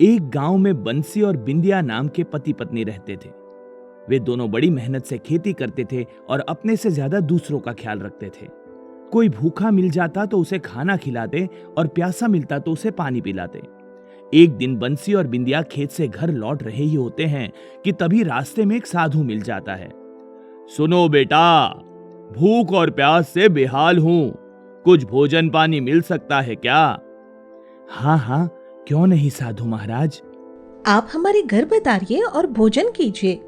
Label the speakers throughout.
Speaker 1: एक गांव में बंसी और बिंदिया नाम के पति पत्नी रहते थे। वे दोनों बड़ी मेहनत से खेती करते थे और अपने से ज्यादा दूसरों का ख्याल रखते थे। कोई भूखा मिल जाता तो उसे खाना खिलाते और प्यासा मिलता तो उसे पानी पिलाते। एक दिन बंसी और बिंदिया खेत से घर लौट रहे ही होते हैं कि तभी रास्ते में एक साधु मिल जाता है। सुनो बेटा, भूख और प्यास से बेहाल हूं, कुछ भोजन पानी मिल सकता है क्या? हाँ हाँ, क्यों नहीं साधु महाराज।
Speaker 2: आप हमारे घर पधारिए और भोजन कीजिए।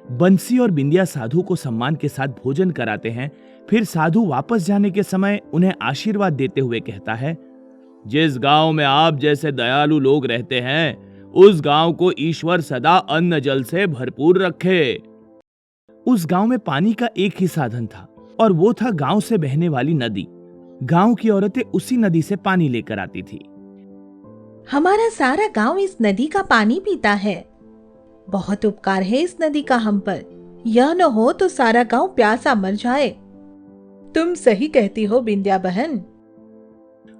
Speaker 1: बंसी और बिंदिया साधु को सम्मान के साथ भोजन कराते हैं। फिर साधु वापस जाने के समय उन्हें आशीर्वाद देते हुए कहता है, जिस गांव में आप जैसे दयालु लोग रहते हैं, उस गांव को ईश्वर सदा अन्न जल से भरपूर रखे। उस गांव में पानी का एक ही साधन था और वो था गांव से बहने वाली नदी। गांव की औरतें उसी नदी से पानी लेकर आती थी।
Speaker 2: हमारा सारा गांव इस नदी का पानी पीता है। बहुत उपकार है इस नदी का हम पर। यह न हो तो सारा गांव प्यासा मर जाए। तुम सही कहती हो बिंदिया बहन।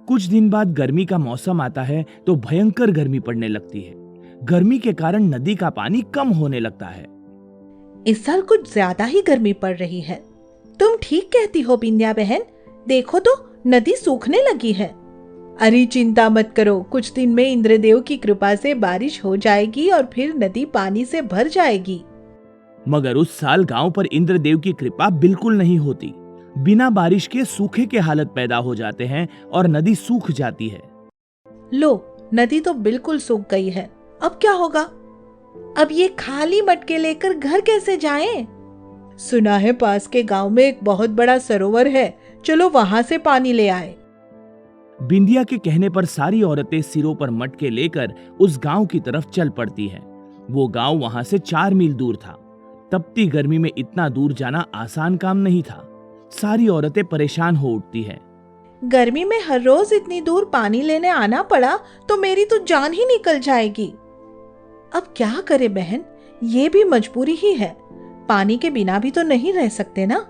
Speaker 1: कुछ दिन बाद गर्मी का मौसम आता है तो भयंकर गर्मी पड़ने लगती है। गर्मी के कारण नदी का पानी कम होने लगता है।
Speaker 2: इस साल कुछ ज्यादा ही गर्मी पड़ रही है। तुम ठीक कहती हो बिंदिया बहन। देखो तो नदी सूखने लगी है। अरे चिंता मत करो, कुछ दिन में इंद्रदेव की कृपा से बारिश हो जाएगी और फिर नदी पानी से भर जाएगी।
Speaker 1: मगर उस साल गांव पर इंद्रदेव की कृपा बिल्कुल नहीं होती। बिना बारिश के सूखे के हालत पैदा हो जाते हैं और नदी सूख जाती है।
Speaker 2: लो, नदी तो बिल्कुल सूख गई है। अब क्या होगा? अब ये खाली मटके लेकर घर कैसे जाएं? सुना है पास के गांव में एक बहुत बड़ा सरोवर है, चलो वहां से पानी ले आए।
Speaker 1: बिंदिया के कहने पर सारी औरतें सिरों पर मटके लेकर उस गांव की तरफ चल पड़ती हैं। वो गांव वहां से 4 मील दूर था। तपती गर्मी में इतना दूर जाना आसान काम नहीं था। सारी औरतें परेशान हो उठती हैं।
Speaker 2: गर्मी में हर रोज इतनी दूर पानी लेने आना पड़ा तो मेरी तो जान ही निकल जाएगी। अब क्या करे बहन, ये भी मजबूरी ही है। पानी के बिना भी तो नहीं रह सकते ना।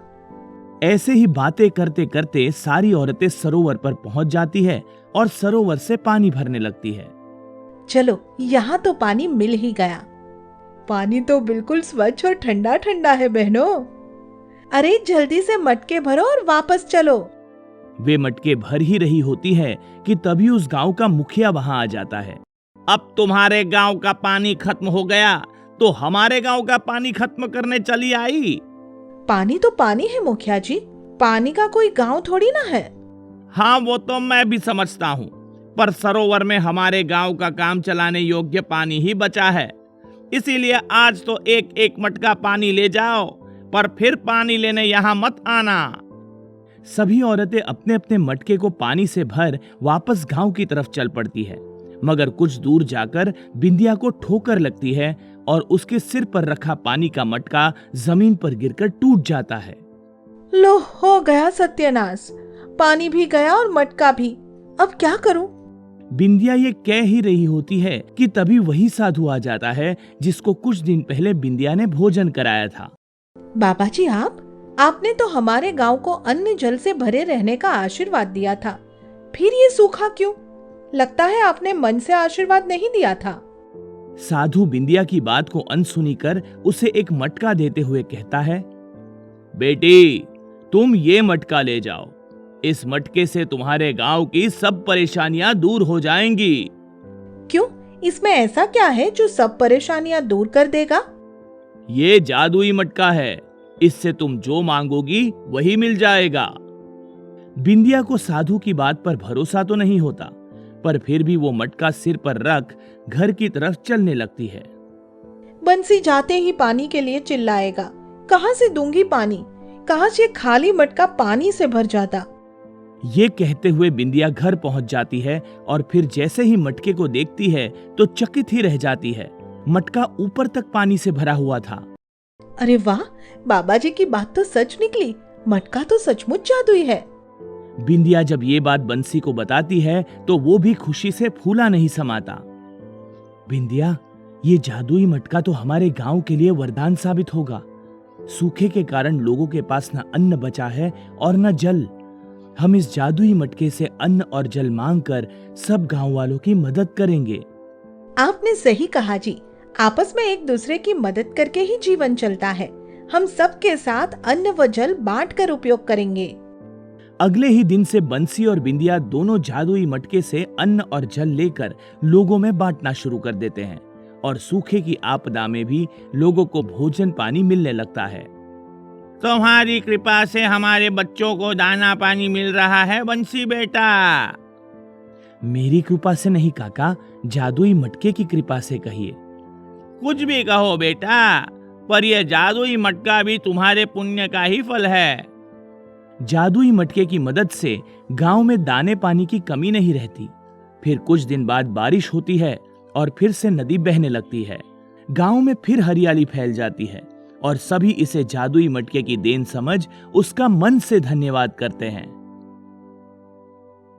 Speaker 1: ऐसे ही बातें करते करते सारी औरतें सरोवर पर पहुंच जाती है और सरोवर से पानी भरने लगती है।
Speaker 2: चलो, यहाँ तो पानी मिल ही गया। पानी तो बिल्कुल स्वच्छ और ठंडा ठंडा है बहनों। अरे जल्दी से मटके भरो और वापस चलो।
Speaker 1: वे मटके भर ही रही होती है कि तभी उस गांव का मुखिया वहां आ जाता है। अब तुम्हारे गांव का पानी खत्म हो गया तो हमारे गांव का पानी खत्म करने चली आई।
Speaker 2: पानी तो पानी है मुखिया जी, पानी का कोई गांव थोड़ी ना है।
Speaker 1: हाँ, वो तो मैं भी समझता हूँ, पर सरोवर में हमारे गांव का काम चलाने योग्य पानी ही बचा है। इसीलिए आज तो एक एक मटका पानी ले जाओ, पर फिर पानी लेने यहाँ मत आना। सभी औरतें अपने अपने मटके को पानी से भर वापस गांव की तरफ चल पड़ती है। मगर कुछ दूर जाकर बिंदिया को ठोकर लगती है और उसके सिर पर रखा पानी का मटका जमीन पर गिरकर टूट जाता है।
Speaker 2: लो, हो गया सत्यानाश। पानी भी गया और मटका भी। अब क्या करूं?
Speaker 1: बिंदिया ये कह ही रही होती है कि तभी वही साधु आ जाता है जिसको कुछ दिन पहले बिंदिया ने भोजन कराया था।
Speaker 2: बाबा जी, आपने तो हमारे गांव को अन्न जल से भरे रहने का आशीर्वाद दिया था, फिर ये सूखा क्यों? लगता है आपने मन से आशीर्वाद नहीं दिया था।
Speaker 1: साधु बिंदिया की बात को अनसुनी कर उसे एक मटका देते हुए कहता है, बेटी, तुम ये मटका ले जाओ। इस मटके से तुम्हारे गांव की सब परेशानियां दूर हो जाएंगी।
Speaker 2: क्यों? इसमें ऐसा क्या है जो सब परेशानियां दूर कर देगा?
Speaker 1: ये जादुई मटका है, इससे तुम जो मांगोगी वही मिल जाएगा। बिंदिया को साधु की बात पर भरोसा तो नहीं होता, पर फिर भी वो मटका सिर पर रख घर की तरफ चलने लगती है।
Speaker 2: बंसी जाते ही पानी के लिए चिल्लाएगा, कहां से दूंगी पानी? कहां से खाली मटका पानी से भर जाता।
Speaker 1: ये कहते हुए बिंदिया घर पहुंच जाती है और फिर जैसे ही मटके को देखती है तो चकित ही रह जाती है। मटका ऊपर तक पानी से भरा हुआ था।
Speaker 2: अरे वाह, बाबा जी की बात तो सच निकली। मटका तो सचमुच जादुई है।
Speaker 1: बिंदिया जब ये बात बंसी को बताती है तो वो भी खुशी से फूला नहीं समाता। बिंदिया, ये जादुई मटका तो हमारे गांव के लिए वरदान साबित होगा। सूखे के कारण लोगों के पास न अन्न बचा है और न जल। हम इस जादुई मटके से अन्न और जल मांगकर सब गांव वालों की मदद करेंगे।
Speaker 2: आपने सही कहा जी। आपस में एक दूसरे की मदद करके ही जीवन चलता है। हम सबके साथ अन्न व जल बांट कर उपयोग करेंगे।
Speaker 1: अगले ही दिन से बंसी और बिंदिया दोनों जादुई मटके से अन्न और जल लेकर लोगों में बांटना शुरू कर देते हैं और सूखे की आपदा में भी लोगों को भोजन पानी मिलने लगता है। तुम्हारी कृपा से हमारे बच्चों को दाना पानी मिल रहा है बंसी बेटा। मेरी कृपा से नहीं काका, जादुई मटके की कृपा से कहिए। कुछ भी कहो बेटा, पर यह जादुई मटका भी तुम्हारे पुण्य का ही फल है। जादुई मटके की मदद से गांव में दाने पानी की कमी नहीं रहती। फिर कुछ दिन बाद बारिश होती है और फिर से नदी बहने लगती है। गांव में फिर हरियाली फैल जाती है और सभी इसे जादुई मटके की देन समझ उसका मन से धन्यवाद करते हैं।